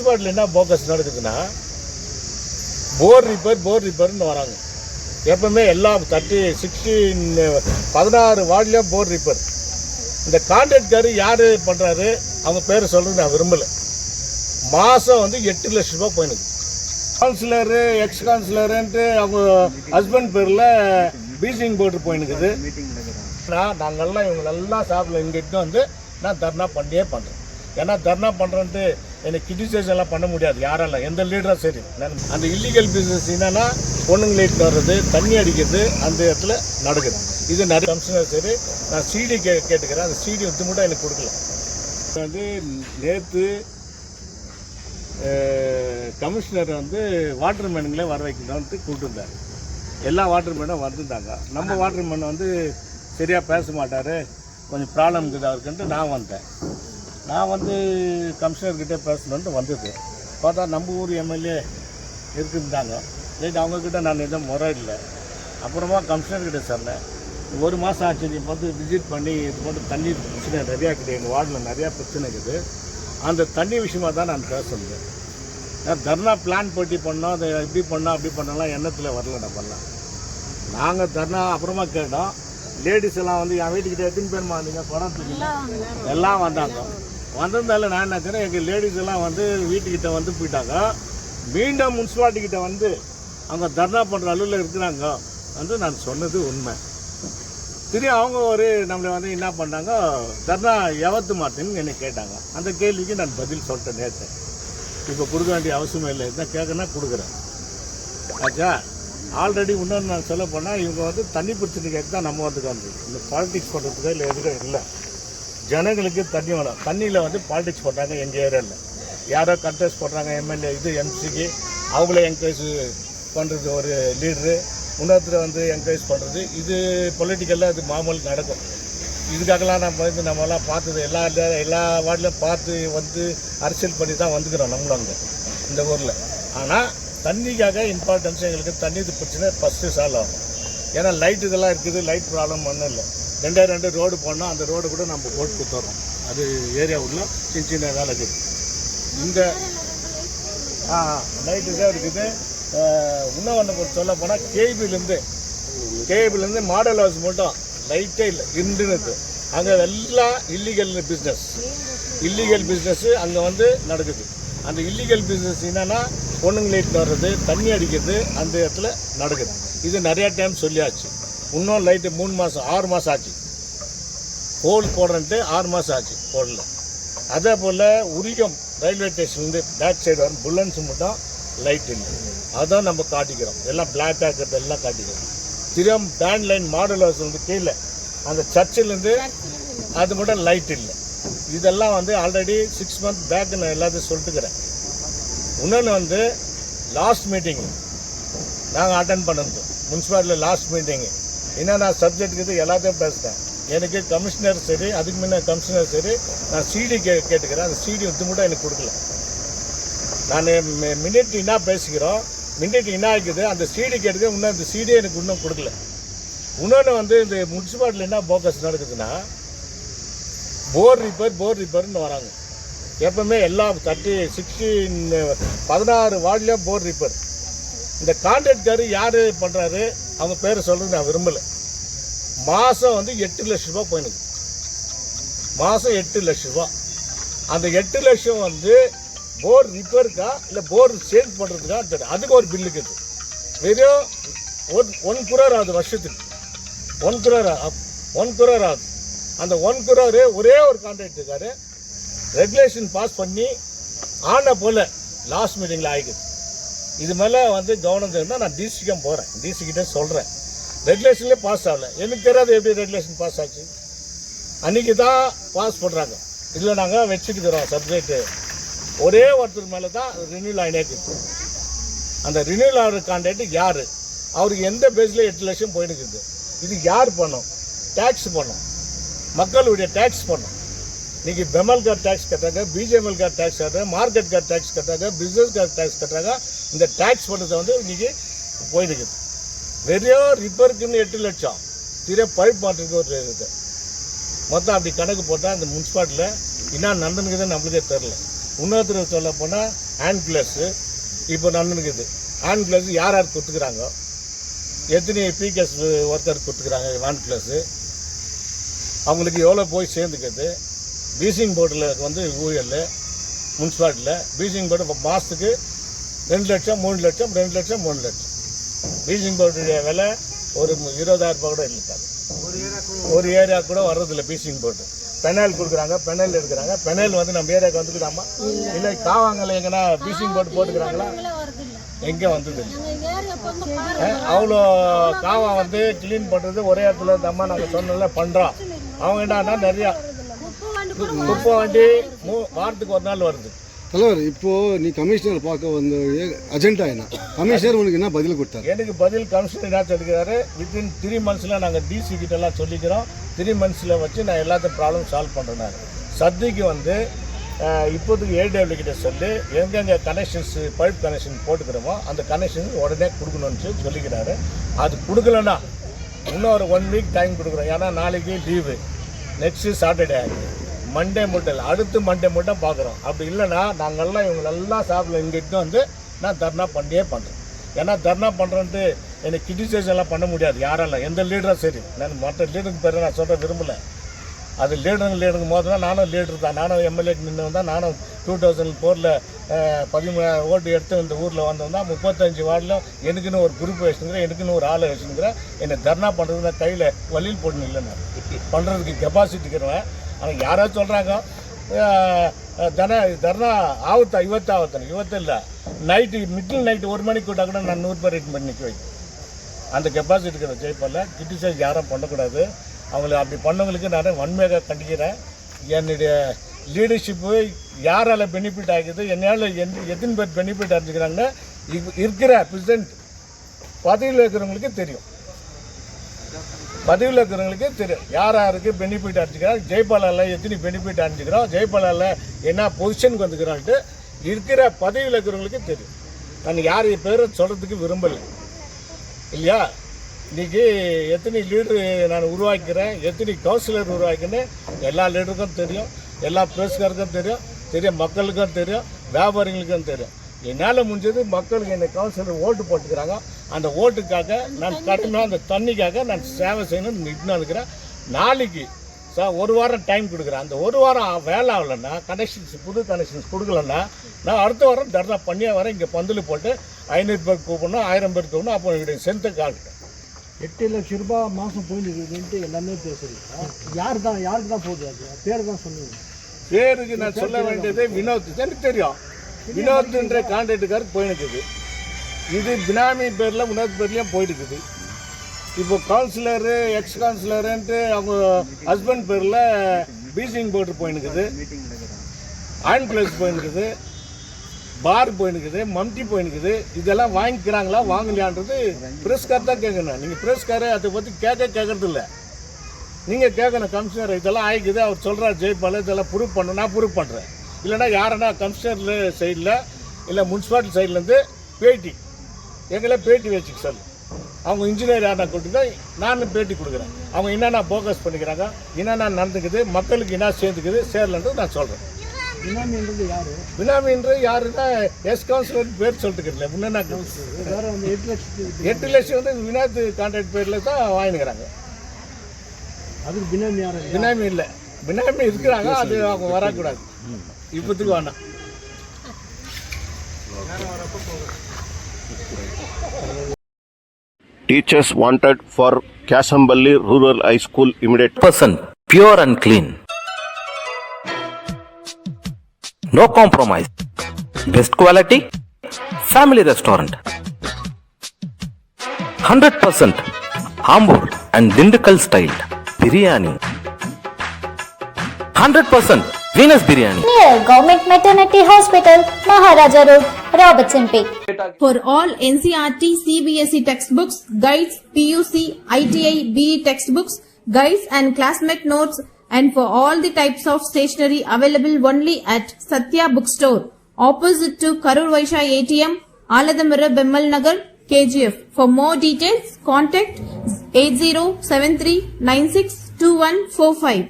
முனிசிபாலிட்டியில் என்ன போக்கஸ் நடக்குதுன்னா போர் ரிப்பேர்னு வராங்க. எப்பவுமே எல்லா 16 வார்டுலேயும் போர் ரிப்பேர். இந்த கான்ட்ராக்டர் யார் பண்ணுறாரு அவங்க பேர் சொல்கிறது நான் விரும்பலை. மாதம் வந்து 8 லட்ச ரூபா போயினுது. கவுன்சிலரு எக்ஸ் கவுன்சிலருன்ட்டு அவங்க ஹஸ்பண்ட் பேரில் பீசிங் போட்டு போயினுக்குது. நாங்கள்லாம் இவங்களெல்லாம் சாப்பிடல இங்கிட்ட வந்து நான் தர்ணா பண்ணியே பண்ணுறேன். ஏன்னா தர்ணா பண்ணுறேன்ட்டு எனக்கு கிரிட்டிசைஸ் எல்லாம் பண்ண முடியாது யாரெல்லாம், எந்த லீடரும் சரி. அந்த இல்லீகல் பிஸ்னஸ் என்னன்னா பொண்ணுங்க லைட் வர்றது, தண்ணி அடிக்கிறது அந்த இடத்துல நடக்குது. இது நிறைய கமிஷனர் சரி. நான் சிடி கேட்டுக்கிறேன். அந்த சிடி வந்து மட்டும் எனக்கு கொடுக்கல. வந்து நேற்று கமிஷனர் வந்து வாட்டர்மேனுங்களே வர வைக்கணும்ட்டு கூப்பிட்டுருந்தார். எல்லா வாட்டர்மேனும் வந்துருந்தாங்க. நம்ம வாட்டர்மேன் வந்து சரியாக பேச மாட்டார், கொஞ்சம் ப்ராப்ளம் இருக்குது அவருக்குன்ட்டு நான் வந்தேன். நான் வந்து கமிஷனர்கிட்டே பேசணுன்ட்டு வந்தது. பார்த்தா நம்ம ஊர் எம்எல்ஏ இருக்குந்தாங்க. ரைட், அவங்கக்கிட்ட நான் எதுவும் முறை இல்லை. அப்புறமா கமிஷனர்கிட்ட சொன்னேன், 1 மாதம் ஆச்சு நீ வந்து விசிட் பண்ணி இது மட்டும் தண்ணி பிரச்சனை நிறையா இருக்குது, எங்கள் வார்டில் நிறையா பிரச்சனை இருக்குது. அந்த தண்ணி விஷயமாக தான் நான் பேச முடியும். நான் தர்ணா பிளான் போட்டி பண்ணோம், அதை இப்படி பண்ணோம் அப்படி பண்ணலாம் எண்ணத்தில் வரல. நம்மலாம் நாங்கள் தர்ணா அப்புறமா கேட்டோம். லேடிஸ் எல்லாம் வந்து என் வீட்டுக்கிட்ட எத்தனை பேருமா வந்தீங்க, படத்துக்கு எல்லாம் வந்தாங்க. வந்ததால நான் என்ன செய்றேன், எங்கள் லேடிஸ் எல்லாம் வந்து வீட்டுக்கிட்ட வந்து போயிட்டாங்க. மீண்டும் முனிசிபாலிட்டிக்கிட்ட வந்து அவங்க தர்ணா பண்ணுற அளவில் இருக்கிறாங்க வந்து நான் சொன்னது உண்மை. திரும்பி அவங்க ஒரு நம்மளை வந்து என்ன பண்ணாங்க, தர்ணா எவத்து மாட்டேன்னு என்னை கேட்டாங்க. அந்த கேள்விக்கு நான் பதில் சொல்லிட்டேன் நேற்று. இப்போ கொடுக்க வேண்டிய அவசியமே இல்லை, இதுதான் கேட்கனா கொடுக்குறேன். ஆச்சா, ஆல்ரெடி இன்னொன்று நான் சொல்ல போனால் இவங்க வந்து தண்ணி பிரச்சனை கேட்க தான் நம்ம வந்துக்காந்து இந்த பாலிடிக்ஸ் பண்ணுறதுக்கு இல்லை எதுவும் இல்லை. ஜனங்களுக்கு தண்ணி வேணும். தண்ணியில் வந்து பாலிடிக்ஸ் பண்ணுறாங்க. எங்கள் ஏரியாவில் யாரோ கண்டெஸ்ட் பண்ணுறாங்க, எம்எல்ஏ இது எம்சிக்கு அவங்களே என்கரேஜ் பண்ணுறது ஒரு லீடரு, இன்னொருத்தர் வந்து என்கரேஜ் பண்ணுறது. இது பொலிட்டிக்கலில் அது மாமூல் நடக்கும். இதுக்காகலாம் நம்ம வந்து நம்மளாம் பார்த்தது எல்லா வார்டிலையும் பார்த்து வந்து அரசியல் பண்ணி தான் வந்துக்கிறோம் நம்மளும் அங்கே இந்த ஊரில். ஆனால் தண்ணிக்காக இம்பார்ட்டன்ஸ் எங்களுக்கு தண்ணி பிரச்சனை ஃபஸ்ட்டு சால்வ் ஆகும். ஏன்னா லைட் இதெல்லாம் இருக்குது, லைட் ப்ராப்ளம் ஒன்றும் இல்லை. 2 ரோடு போனால் அந்த ரோடு கூட நம்ம போட்டு கொடுத்துட்றோம். அது ஏரியா உள்ள சின்ன வேலை இருக்குது. இந்த லைட்டு தான் இருக்குது. இன்னும் ஒன்று சொல்ல போனால் கேபிள்லேருந்து மாடல் ஹவுஸ் மட்டும் லைட்டே இல்லை இருந்துன்னு. அங்கே எல்லாம் இல்லீகல் பிஸ்னஸ்ஸு அங்கே வந்து நடக்குது. அந்த இல்லீகல் பிஸ்னஸ் என்னன்னா பொண்ணுங்க லைட் வர்றது, தண்ணி அடிக்கிறது அந்த இடத்துல நடக்குது. இது நிறையா டைம் சொல்லியாச்சு. இன்னும் லைட்டு 3 மாதம் 6 மாதம் ஆச்சு. போல் போடுறன்ட்டு 6 மாதம் ஆச்சு போடல. அதே போல் உரிகம் ரயில்வே ஸ்டேஷன்லேருந்து பேக் சைடு வரும் புல்லன்ஸ் மட்டும் லைட் இல்லை. அதான் நம்ம காட்டிக்கிறோம். எல்லாம் பிளாக் ஆக்கிறது எல்லாம் காட்டிக்கிறோம். திரம் பேண்ட் லைன் மாடல் ஹவுஸ் வந்து கீழே அந்த சர்ச்சிலேருந்து அது மட்டும் லைட் இல்லை. இதெல்லாம் வந்து ஆல்ரெடி 6 மந்த் பேக் நான் எல்லாத்தையும் சொல்லிட்டுக்கிறேன். இன்னொன்று வந்து லாஸ்ட் மீட்டிங்கு நாங்கள் அட்டன் பண்ணது முனிசிபாலிட்டியில் லாஸ்ட் மீட்டிங்கு என்னென்ன சப்ஜெக்ட் இருக்குது எல்லாத்தையும் பேசுகிறேன். எனக்கு கமிஷனர் சரி, அதுக்கு முன்னே கமிஷனர் சரி, நான் சிடி கேட்டுக்கிறேன். அந்த சிடி வந்து மட்டும் எனக்கு கொடுக்கல. நான் மினிட் என்ன பேசிக்கிறோம், மினிட் என்ன ஆகிக்குது, அந்த சிடி கேட்டுக்க இன்னும் அந்த சிடியை எனக்கு இன்னும் கொடுக்கல. இன்னொன்று வந்து இந்த முனிசிபாலிட்டியில் என்ன போக்கஸ் நடக்குதுன்னா போர் ரிப்பேர்னு வராங்க. எப்பவுமே எல்லா 16 வார்டுலேயும் போர் ரிப்பேர். இந்த கான்ட்ராக்டர் யார் பண்ணுறாரு அவங்க பேர் சொல்கிறது நான் விரும்பலை. மாதம் வந்து 8 லட்ச ரூபா போயினுது. மாதம் 8 லட்ச ரூபா. அந்த 8 லட்சம் வந்து போர் ரிப்பேருக்கா இல்லை போர் சேஞ்ச் பண்ணுறதுக்கா தெரியும். அதுக்கு ஒரு பில்லுக்கு இருக்குது. வெறும் 1 crore ஆகுது வருஷத்துக்கு. 1 crore ஆகுது. அந்த 1 crore ஒரே ஒரு கான்ட்ராக்ட் இருக்காரு. ரெகுலேஷன் பாஸ் பண்ணி ஆன போல் லாஸ்ட் மீட்டிங்கில் ஆகிக்குது. இது மேலே வந்து கவனம் தெரிந்தால் நான் டிசிக்கும் போகிறேன், டிசிக்கிட்டே சொல்கிறேன். ரெகுலேஷன்லேயே பாஸ் ஆகலை. எனக்கு தெரியாது எப்படி ரெகுலேஷன் பாஸ் ஆச்சு. அன்றைக்கி தான் பாஸ் பண்ணுறாங்க. இதில் நாங்கள் வச்சுட்டுக்கிறோம் சப்ஜெக்ட்டு. ஒரே ஒருத்தர் மேலே தான் ரினியூல் ஆகினேக்குது. அந்த ரினியூல் ஆகிற கான்ட்ராக்ட் யார், அவருக்கு எந்த பேஸில் 8 லட்சம் போயிட்டுருக்குது. இது யார் பண்ணும்? டேக்ஸ் பண்ணும், மக்களுடைய டேக்ஸ் பண்ணும். இன்றைக்கி பெமல் கார் டேக்ஸ் கட்டுறாங்க, பிஜேஎம்எல் கார் டேக்ஸ் கட்டுறாங்க, மார்க்கெட் கார் டேக்ஸ் கட்டுறாங்க, பிஸ்னஸ் கார் டேக்ஸ் கட்டுறாங்க. இந்த டேக்ஸ் பண்ணுறதை வந்து இன்றைக்கி போயிட்டுருக்குது. வெறும் ரிப்பேருக்குன்னு 8 லட்சம், பைப் மாட்டுறதுக்கு ஒரு இருக்குது. மொத்தம் அப்படி கணக்கு போட்டால் அந்த முனிசிபாலிட்டியில் என்ன நடந்துக்குதுன்னு நம்மளுக்கே தெரில. இன்னொருத்தர் சொல்ல போனால் ஹேண்ட் கிளஸ் இப்போ நடந்துருக்குது. ஹேண்ட் கிளஸ் யார் யார் கொடுத்துக்கிறாங்க, எத்தனை பிகேஎஸ் ஒருத்தர் கொடுத்துக்கிறாங்க ஹேண்ட் கிளஸ், அவங்களுக்கு எவ்வளோ போய் சேர்ந்துக்குது. பீசிங் போர்டில் வந்து ஊழல் முனிசிபாலிட்டியில் பீசிங் போர்டு மாதத்துக்கு 2 லட்சம் 3 லட்சம் 2 லட்சம் 3 லட்சம். பீசிங் போர்டுடைய விலை ஒரு 20,000 ரூபாய் கூட இருக்காது. ஒரு ஏரியா கூட வர்றதில்லை பீசிங் போர்டு. பெனல் கொடுக்குறாங்க, பெனல் எடுக்கிறாங்க. பெனல் வந்து நம்ம ஏரியாவுக்கு வந்துக்கிறாமா, இல்லை காவாங்கல்ல எங்கன்னா பீசிங் போர்டு போட்டுக்கிறாங்களா, எங்கே வந்தது அவ்வளோ காவா வந்து கிளீன் பண்ணுறது ஒரே இடத்துல தம்மா நாங்கள் சொன்னல பண்ணுறோம். அவங்க என்னன்னா நிறையா குப்பை வண்டி வாரத்துக்கு ஒரு நாள் வருது. தலைவர், இப்போ நீ கமிஷனர் பார்க்க வந்த அஜெண்டா என்ன? கமிஷனர் உனக்கு என்ன பதில் கொடுத்தாரு? எனக்கு பதில் கமிஷனர் என்ன சொல்லிக்கிறாரு, வித்தின் 3 மந்த்ஸில் நாங்கள் டிசி கிட்ட எல்லாம் சொல்லிக்கிறோம், 3 மந்த்ஸில் வச்சு நான் எல்லாத்தையும் ப்ராப்ளம் சால்வ் பண்ணுறேன். சத்திக்கு வந்து இப்போதைக்கு ஏடபிள்யூ கிட்ட சொல்லி எங்கெங்கே கனெக்ஷன்ஸ் பைப் கனெக்ஷன் போட்டுக்கிறோமோ அந்த கனெக்ஷன் உடனே கொடுக்கணும்னு சொல்லிக்கிறாரு. அது கொடுக்கலன்னா இன்னும் ஒரு 1 வீக் டைம் கொடுக்குறோம். ஏன்னா நாளைக்கு லீவு, நெக்ஸ்ட்டு சாட்டர்டே ஆகுது, மண்டே மட்டும் இல்லை, அடுத்து மண்டே மட்டும் பார்க்குறோம். அப்படி இல்லைன்னா நாங்கள்லாம் இவங்களெல்லாம் சாப்பிட இங்கிட்டு வந்து நான் தர்ணா பண்ணியே பண்ணுறேன். ஏன்னா தர்ணா பண்ணுறேன்ட்டு எனக்கு கிரிட்டிசைஸ் எல்லாம் பண்ண முடியாது யாரெல்லாம், எந்த லீடரும் சரி. நான் மற்ற லீடருக்கு பேர் நான் சொல்ல விரும்பலை. அது லீடருங்க போது தான் நானும் லீடர் தான், நானும் எம்எல்ஏக்கு நின்று தான். நானும் 2004 13 ஓட்டு எடுத்து இந்த ஊரில் வந்தோம் தான். 35 வார்டில் எனக்குன்னு ஒரு குரூப் வச்சுருக்கிறேன், எனக்குன்னு ஒரு ஆளை வச்சுருக்கிறேன். என்னை தர்ணா பண்ணுறது நான் கையில் வழியில் போடணும் இல்லை, நான் பண்ணுறதுக்கு கெப்பாசிட்டிக்கிறேன். ஆனால் யாராவது சொல்கிறாங்க தர்ணா ஆவத்தா ಇವತ್ತು இல்லை, நைட்டு மிடில் நைட்டு 1 மணிக்கு கூட்டா கூட நான் 100 பேர் ரிட்டன் பண்ணி நிற்க வைக்கிறேன். அந்த கெப்பாசிட்டி இருக்கிற ஜெயிப்பால் கிரிட்டிசைஸ் யாரும் பண்ணக்கூடாது. அவங்கள அப்படி பண்ணவங்களுக்கு நான் வன்மையாக கண்டிக்கிறேன். என்னுடைய லீடர்ஷிப்பு யாரால் பெனிஃபிட் ஆகுது, என்னால் எத்தனை பேர் பெனிஃபிட் அடைஞ்சிக்கிறாங்கன்னு இருக்கிற ப்ரெசிடென்ட் பதவியில் இருக்கிறவங்களுக்கு தெரியும். பதவியில் இருக்கிறவங்களுக்கு தெரியும் யார் யாருக்கு பெனிஃபிட் அடைஞ்சிக்கிறாங்க, ஜெயபாலாவில் எத்தனை பெனிஃபிட் அடைஞ்சிக்கிறோம், ஜெயபாலாவில் என்ன பொசிஷனுக்கு வந்துக்கிறான்ட்டு இருக்கிற பதவியில் இருக்கிறவங்களுக்கு தெரியும். நான் யார் பேரை சொல்கிறதுக்கு விரும்பலை இல்லையா. இன்றைக்கி எத்தனை லீடரு நான் உருவாக்கிறேன், எத்தனை கவுன்சிலர் உருவாக்கினேன் எல்லா லீடருக்கும் தெரியும், எல்லா பிரஸ்காருக்கும் தெரியும், மக்களுக்கும் தெரியும், வியாபாரிகளுக்கும் தெரியும். என்னால் முடிஞ்சது மக்களுக்கு என்னை கவுன்சிலர் ஓட்டு போட்டுக்கிறாங்க. அந்த ஓட்டுக்காக நான் கட்டணும், அந்த தண்ணிக்காக நான் சேவை செய்யணும்னு நின்று இருக்கிறேன். நாளைக்கு ஒரு வாரம் டைம் கொடுக்குறேன். அந்த ஒரு வாரம் வேலை ஆகலைன்னா, கனெக்ஷன்ஸ் புது கனெக்ஷன்ஸ் கொடுக்கலன்னா நான் அடுத்த வாரம் தர்ணா பண்ணியே வரேன். இங்கே பந்தல் போட்டு 500 பேர் கூப்பிடணும், 1000 பேர் கூப்பிடணும். அப்போ என்னுடைய சென்த்தை காட்டுறேன். 8 லட்சம் ரூபாய் மாதம் போயிருக்குதுன்ட்டு எல்லாமே பேசுறீங்க. யாருக்கு தான் போகுது? அது பேர் தான் சொல்லுங்க. பேருக்கு நான் சொல்ல வேண்டியது வினோத், எனக்கு தெரியும். வினோத்ன்ற கான்ட்ராக்டுக்காருக்கு போயிருக்குது. இது பினாமி பேரில் வினோத் பேர்லேயும் போயிட்டுருக்குது. இப்போ கவுன்சிலரு எக்ஸ் கவுன்சிலருன்ட்டு அவங்க ஹஸ்பண்ட் பேரில் பீசிங் போர்டு போயினுக்குது, ஆயின் பிளேஸ் போயினுக்குது, பார் போயினுக்குது, மம்டி போயினுக்குது. இதெல்லாம் வாங்கிக்கிறாங்களா வாங்கலையான்றது பிரஸ்கார் தான் கேட்கணும். நீங்கள் பிரஸ்காரை அதை பற்றி கேட்கறது இல்லை, நீங்கள் கேட்கணும். கமிஷனர் இதெல்லாம் ஆகிக்குது, அவர் சொல்கிறார் ஜெயபால் இதெல்லாம் ப்ரூவ் பண்ணணும், நான் ப்ரூவ் பண்ணுறேன். இல்லைனா யாருன்னா கமிஷனர் சைடில் இல்லை முனிசிபாலிட்டி சைட்லேருந்து பேட்டி எங்களை பேட்டி வச்சுக்க சொல்லு. அவங்க இன்ஜினியர் யாரா கொடுத்துதான் நான் பேட்டி கொடுக்குறேன். அவங்க என்னென்ன ஃபோக்கஸ் பண்ணிக்கிறாங்க, என்னென்ன நடந்துக்குது, மக்களுக்கு என்ன சேர்ந்துக்குது சேரலன்றது நான் சொல்கிறேன். பினாமின்றது யாரு? பினாமின்றது யாருன்னா எஸ் கவுன்சிலர் பேர் சொல்லிட்டுக்கிறல. முன்னா 8 லட்சம் வந்து வினோத் கான்ட்ராக்ட் பேரில் தான் வாங்கிக்கிறாங்க. அதுக்கு பினாமி யாரு? பினாமி இல்லை, பினாமி இருக்கிறாங்க, அது அவங்க வரக்கூடாது இப்போத்துக்கு வேண்டாம். Teachers wanted for Kasambally Rural High School immediate % pure and clean. No compromise. Best quality. Family restaurant. 100% Ambur and Dindigul style biryani. 100% Venus biryani. Near Government Maternity Hospital, Maharaja Road, Robertson Peak. For all NCERT, CBSE textbooks, guides, PUC, ITI, BE textbooks, guides and classmate notes, and for all the types of stationery available only at Satya Bookstore, opposite to Karur Vaishya ATM, Aladamara Bemmal Nagar, KGF. For more details, contact 8073962145.